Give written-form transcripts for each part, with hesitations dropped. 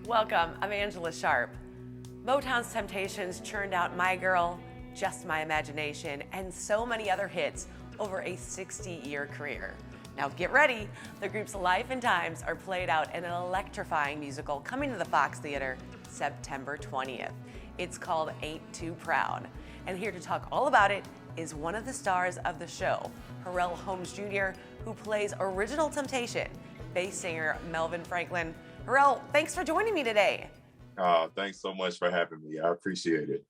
Welcome, I'm Angella Sharpe. Motown's Temptations churned out My Girl, Just My Imagination, and so many other hits over a 60-year career. Now get ready, the group's life and times are played out in an electrifying musical coming to the Fox Theater September 20th. It's called Ain't Too Proud. And here to talk all about it is one of the stars of the show, Harrell Holmes Jr., who plays original Temptation, bass singer Melvin Franklin. Harrell, thanks for joining me today. Thanks so much for having me. I appreciate it.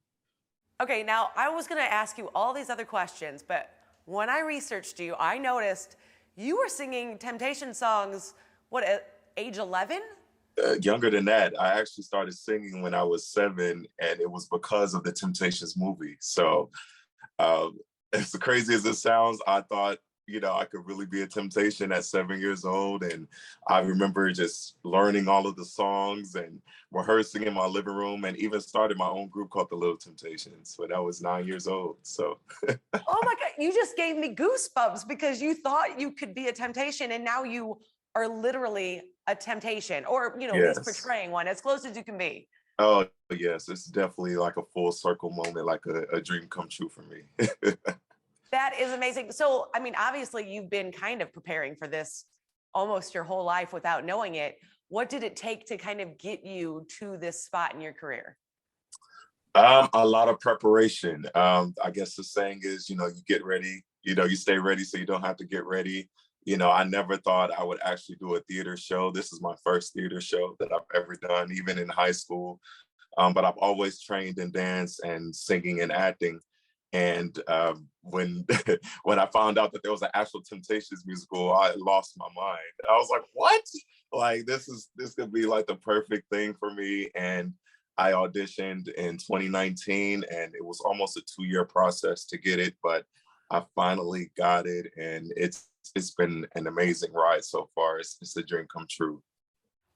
Okay, now I was gonna ask you all these other questions, but when I researched you, I noticed you were singing Temptation songs, what, at age 11? Younger than that, I actually started singing when I was 7, and it was because of the Temptations movie. So as crazy as it sounds, I thought, I could really be a Temptation at 7 years old. And I remember just learning all of the songs and rehearsing in my living room, and even started my own group called the Little Temptations when I was 9 years old. So Oh my God, you just gave me goosebumps because you thought you could be a Temptation and now you are literally a Temptation, or, at least yes. portraying one, as close as you can be. Oh, yes. It's definitely like a full circle moment, like a dream come true for me. That is amazing. So, I mean, obviously you've been kind of preparing for this almost your whole life without knowing it. What did it take to kind of get you to this spot in your career? A lot of preparation. I guess the saying is, you get ready, you stay ready so you don't have to get ready. I never thought I would actually do a theater show. This is my first theater show that I've ever done, even in high school. But I've always trained in dance and singing and acting. And when when I found out that there was an actual Temptations musical, I lost my mind. I was like, "What? Like this could be like the perfect thing for me." And I auditioned in 2019, and it was almost a 2-year process to get it, but I finally got it, and it's been an amazing ride so far. It's a dream come true.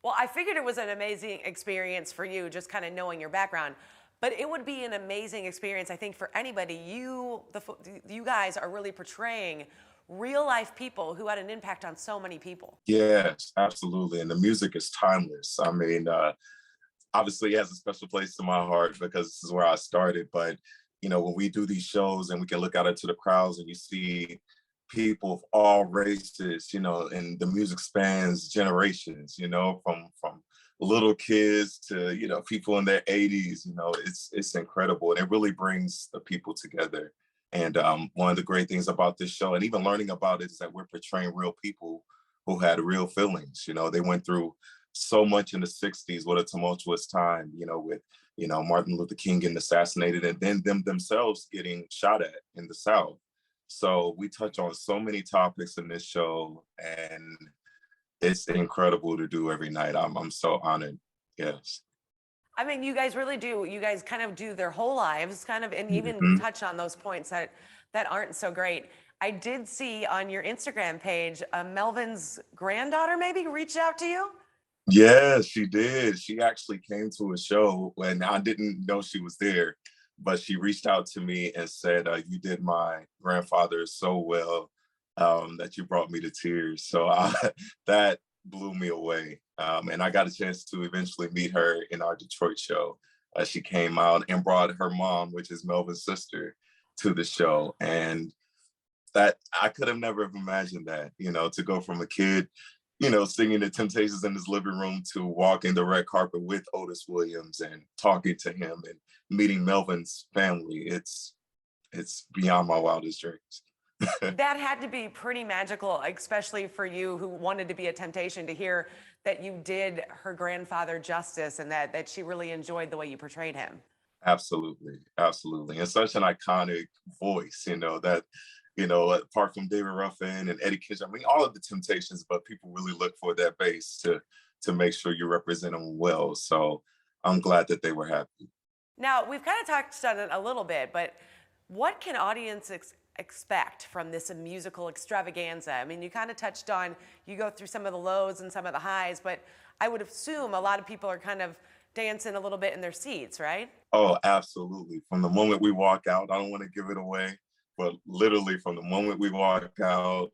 Well, I figured it was an amazing experience for you, just kind of knowing your background. But it would be an amazing experience, I think, for anybody. You guys are really portraying real life people who had an impact on so many people. Yes, absolutely. And the music is timeless. I mean, obviously it has a special place in my heart because this is where I started. But, when we do these shows and we can look out into the crowds and you see people of all races, and the music spans generations, from little kids to, people in their 80s, it's incredible. And it really brings the people together. And one of the great things about this show, and even learning about it, is that we're portraying real people who had real feelings. They went through so much in the 60s. What a tumultuous time, with, Martin Luther King getting assassinated and then them themselves getting shot at in the South. So we touch on so many topics in this show, and it's incredible to do every night. I'm so honored. Yes. I mean, you guys really do. You guys kind of do their whole lives, kind of, and even Mhm. touch on those points that aren't so great. I did see on your Instagram page, Melvin's granddaughter maybe reached out to you. Yes, she did. She actually came to a show when I didn't know she was there, but she reached out to me and said, "You did my grandfather so well, that you brought me to tears." So that blew me away. And I got a chance to eventually meet her in our Detroit show. She came out and brought her mom, which is Melvin's sister, to the show. And that I could have never have imagined that, to go from a kid, singing the Temptations in his living room to walking the red carpet with Otis Williams and talking to him and meeting Melvin's family. It's beyond my wildest dreams. That had to be pretty magical, especially for you who wanted to be a Temptation, to hear that you did her grandfather justice and that she really enjoyed the way you portrayed him. Absolutely, absolutely. And such an iconic voice, that, apart from David Ruffin and Eddie Kitchen, I mean, all of the Temptations, but people really look for that bass to make sure you represent them well. So I'm glad that they were happy. Now, we've kind of touched on it a little bit, but what can audiences expect from this musical extravaganza? I mean, you kind of touched on, you go through some of the lows and some of the highs, but I would assume a lot of people are kind of dancing a little bit in their seats, right? Oh, absolutely. From the moment we walk out, I don't want to give it away, but literally from the moment we walk out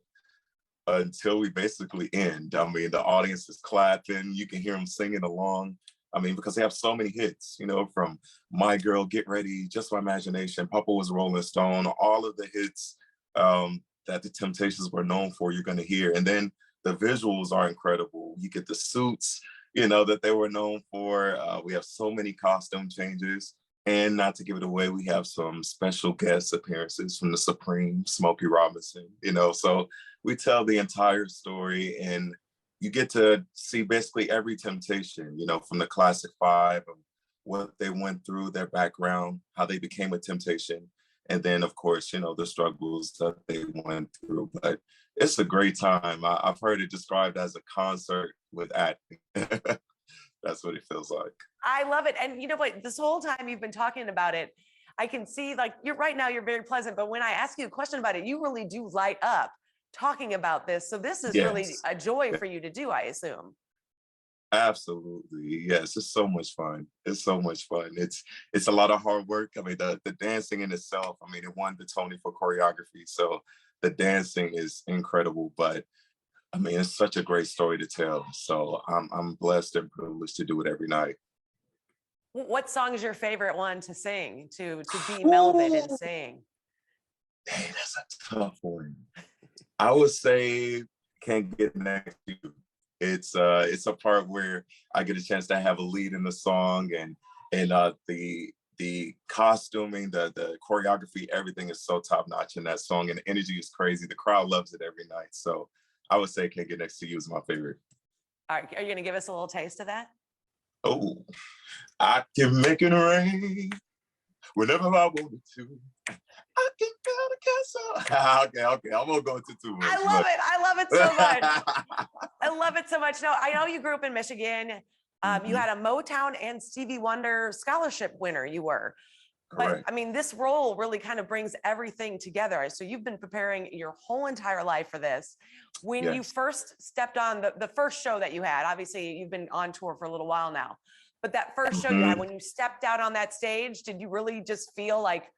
until we basically end, I mean, the audience is clapping. You can hear them singing along. I mean, because they have so many hits, you know, from My Girl, Get Ready, Just My Imagination, Papa Was a Rolling Stone, all of the hits that the Temptations were known for, you're going to hear. And then the visuals are incredible. You get the suits, you know, that they were known for. We have so many costume changes. And not to give it away, we have some special guest appearances from the Supreme, Smokey Robinson, you know, so we tell the entire story and you get to see basically every Temptation, you know, from the classic five, of what they went through, their background, how they became a Temptation. And then, of course, you know, the struggles that they went through. But it's a great time. I've heard it described as a concert with acting. That's what it feels like. I love it. And you know what? This whole time you've been talking about it, I can see like you're right now, you're very pleasant. But when I ask you a question about it, you really do light up talking about this. So this is really Yes, a joy for you to do, I assume. absolutely. Yes, it's so much fun. It's so much fun. It's a lot of hard work. I mean, the dancing in itself, I mean, it won the Tony for choreography. So the dancing is incredible, but I mean, it's such a great story to tell. So I'm blessed and privileged to do it every night. What song is your favorite one to sing, to be Melvin and Ooh, sing? dang, that's a tough one. I would say Can't Get Next to You. It's a part where I get a chance to have a lead in the song, and the costuming, the choreography, everything is so top notch in that song, and the energy is crazy. The crowd loves it every night. So I would say Can't Get Next to You is my favorite. All right, are you going to give us a little taste of that? Oh, I can make it rain whenever I wanted to. I can build a castle. Okay, okay, I won't go into too much. I love it. I love it so much. But... I love it so much. No, I know you grew up in Michigan. You Mhm, had a Motown and Stevie Wonder scholarship winner. You were, but correct. I mean, this role really kind of brings everything together. So you've been preparing your whole entire life for this. When you Yes. first stepped on the first show that you had, obviously you've been on tour for a little while now, but that first show you had, Mhm. when you stepped out on that stage, did you really just feel like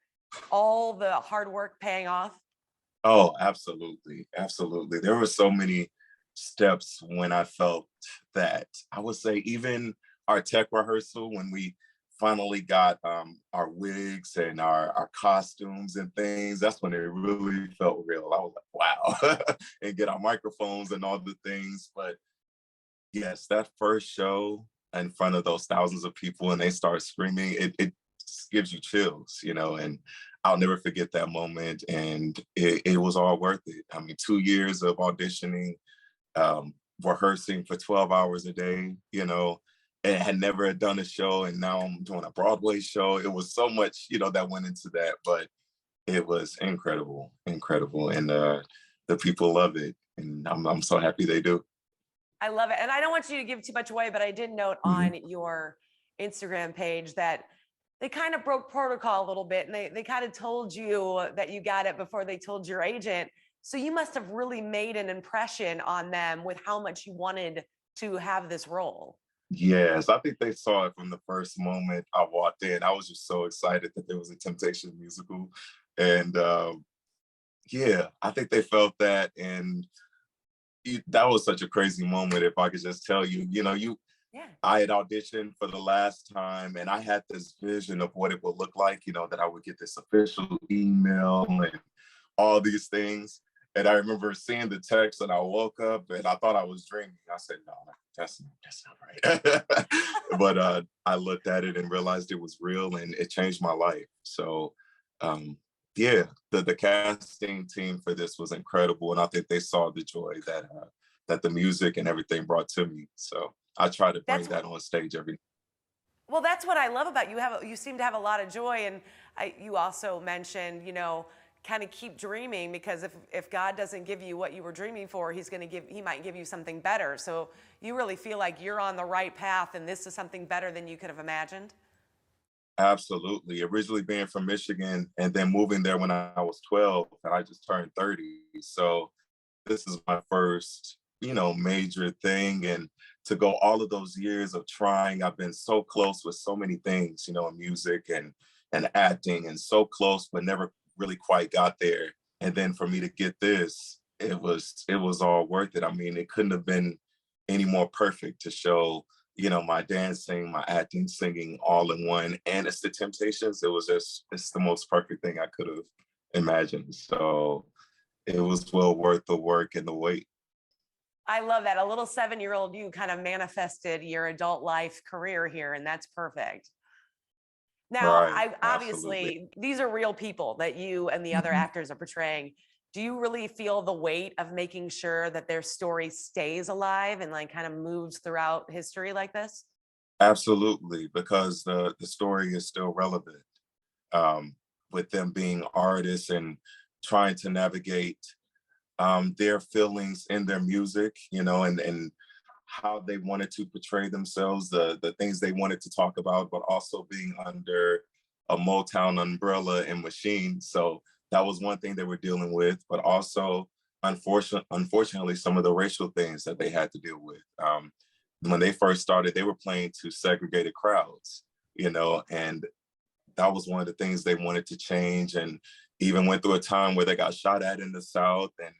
all the hard work paying off? Oh, absolutely. Absolutely. There were so many steps when I felt that. I would say even our tech rehearsal, when we finally got our wigs and our costumes and things, that's when it really felt real. I was like, wow, and get our microphones and all the things. But yes, that first show in front of those thousands of people and they start screaming, it gives you chills, you know, and I'll never forget that moment. And it was all worth it. I mean, 2 years of auditioning, rehearsing for 12 hours a day, you know, and had never done a show. And now I'm doing a Broadway show. It was so much, you know, that went into that, but it was incredible, incredible. And the people love it. And I'm so happy they do. I love it. And I don't want you to give too much away, but I did note Mhm. on your Instagram page that they kind of broke protocol a little bit and they kind of told you that you got it before they told your agent. So you must have really made an impression on them with how much you wanted to have this role. Yes, I think they saw it from the first moment I walked in. I was just so excited that there was a Temptation musical. And yeah, I think they felt that. And that was such a crazy moment. If I could just tell you, you know, Yeah. I had auditioned for the last time and I had this vision of what it would look like, you know, that I would get this official email and all these things. And I remember seeing the text and I woke up and I thought I was dreaming. I said, no, that's not right. But I looked at it and realized it was real and it changed my life. So um, yeah, the casting team for this was incredible. And I think they saw the joy that the music and everything brought to me. So I try to bring That's that on stage every. Well, that's what I love about you. You seem to have a lot of joy, and you also mentioned, kind of keep dreaming, because if God doesn't give you what you were dreaming for, He might give you something better. So you really feel like you're on the right path, and this is something better than you could have imagined. Absolutely. Originally being from Michigan and then moving there when I was 12 and I just turned 30. So this is my first, you know, major thing. And to go all of those years of trying, I've been so close with so many things, you know, in music and acting, and so close, but never really quite got there. And then for me to get this, it was all worth it. I mean, it couldn't have been any more perfect to show my dancing, my acting, singing all in one. And it's the Temptations. It's the most perfect thing I could have imagined. So it was well worth the work and the wait. I love that. A little 7-year-old you kind of manifested your adult life career here, and that's perfect. Now, Right. I Absolutely. obviously these are real people that you and the other Mhm. actors are portraying. Do you really feel the weight of making sure that their story stays alive and like kind of moves throughout history like this? Absolutely, because the story is still relevant, um, with them being artists and trying to navigate their feelings in their music, and how they wanted to portray themselves, the things they wanted to talk about, but also being under a Motown umbrella and machine. So that was one thing they were dealing with, but also unfortunately, some of the racial things that they had to deal with. When they first started, they were playing to segregated crowds, and that was one of the things they wanted to change, and even went through a time where they got shot at in the South, and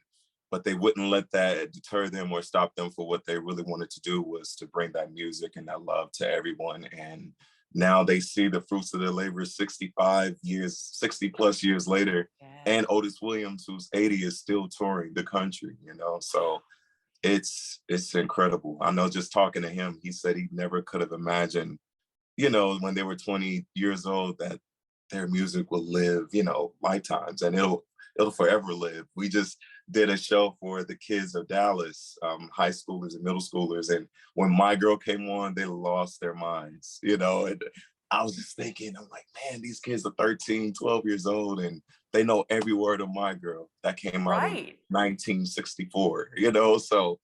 but they wouldn't let that deter them or stop them for what they really wanted to do, was to bring that music and that love to everyone. And now they see the fruits of their labor 65 years, 60 plus years later. Yeah. And Otis Williams, who's 80, is still touring the country. So it's incredible. I know, just talking to him, he said he never could have imagined, when they were 20 years old, that their music will live, lifetimes, and it'll forever live. We just did a show for the kids of Dallas, high schoolers and middle schoolers. And when My Girl came on, they lost their minds. And I was just thinking, I'm like, man, these kids are 13, 12 years old, and they know every word of My Girl that came out in Right. 1964. So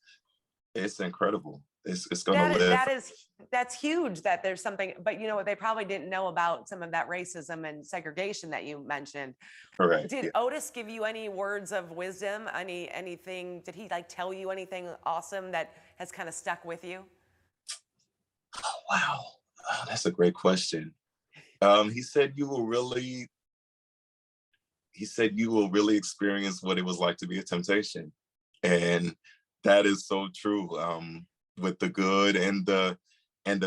it's incredible. It's gonna That live. that is that's huge that there's something, but you know what, they probably didn't know about some of that racism and segregation that you mentioned. Correct. Did Yeah. Otis give you any words of wisdom? Anything? Did he like tell you anything awesome that has kind of stuck with you? Wow. That's a great question. He said you will really experience what it was like to be a temptation. And that is so true. With the good and the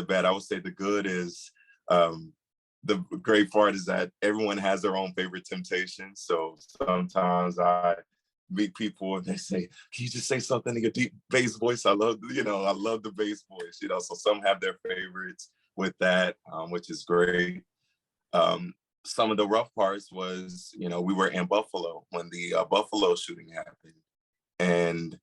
bad. I would say the good is, the great part is that everyone has their own favorite temptation. So sometimes I meet people and they say, "Can you just say something in your deep bass voice?" I love the bass voice. So some have their favorites with that, which is great. Um, some of the rough parts was, we were in Buffalo when the Buffalo shooting happened, and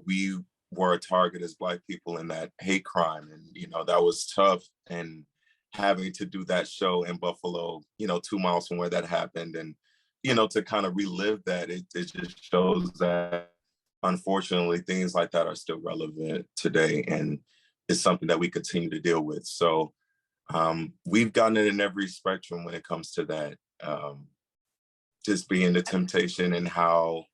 we were a target as Black people in that hate crime, and that was tough. And having to do that show in Buffalo, 2 miles from where that happened, and to kind of relive that, it just shows that unfortunately things like that are still relevant today, and it's something that we continue to deal with. So we've gotten it in every spectrum when it comes to that. Just being the temptation, and how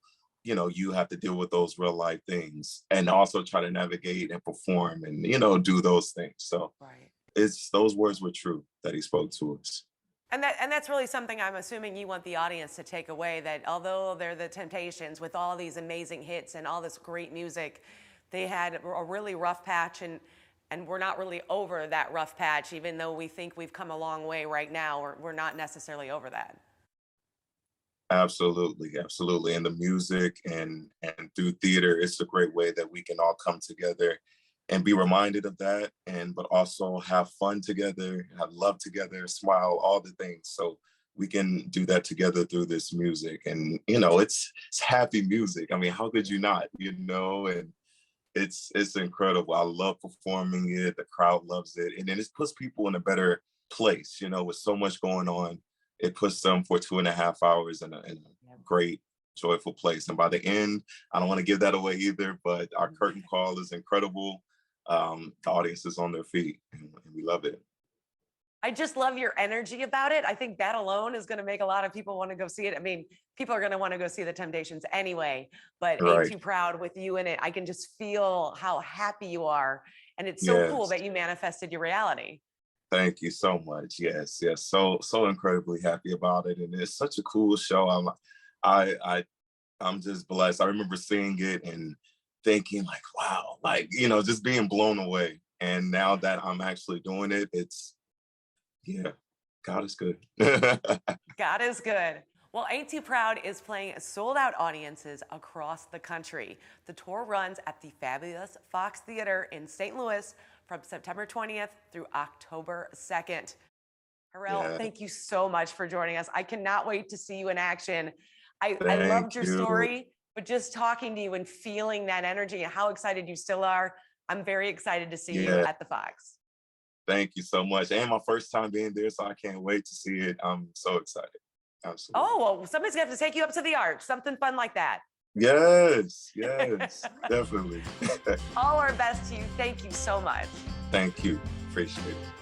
you have to deal with those real life things, and also try to navigate and perform and do those things. So Right. it's those words were true that he spoke to us. And that's really something I'm assuming you want the audience to take away, that although they're the Temptations with all these amazing hits and all this great music, they had a really rough patch, and we're not really over that rough patch, even though we think we've come a long way right now. We're not necessarily over that. Absolutely, absolutely. And the music and through theater, it's a great way that we can all come together and be reminded of that, and but also have fun together, have love together, smile, all the things. So we can do that together through this music. And it's happy music. I mean, how could you not? And it's incredible. I love performing it. The crowd loves it, and then it puts people in a better place. With so much going on, it puts them for 2.5 hours in a great, joyful place. And by the end, I don't want to give that away either, but our curtain call is incredible. The audience is on their feet, and we love it. I just love your energy about it. I think that alone is going to make a lot of people want to go see it. I mean, people are going to want to go see the Temptations anyway, but Ain't Right. Too Proud with you in it, I can just feel how happy you are. And it's so cool Yes. that you manifested your reality. Thank you so much. Yes, yes. So incredibly happy about it. And it's such a cool show. I I'm just blessed. I remember seeing it and thinking like, wow, like, just being blown away. And now that I'm actually doing it, yeah, God is good. God is good. Well, Ain't Too Proud is playing sold out audiences across the country. The tour runs at the fabulous Fox Theater in St. Louis from September 20th through October 2nd. Harrell, Yeah, thank you so much for joining us. I cannot wait to see you in action. I loved thank your you. story, but just talking to you and feeling that energy and how excited you still are, I'm very excited to see you Yeah, at the Fox. thank you so much. And my first time being there, so I can't wait to see it. I'm so excited. Absolutely. Oh, well, somebody's gonna have to take you up to the arch, something fun like that. Yes, yes, definitely. All our best to you. Thank you so much. Thank you. Appreciate it.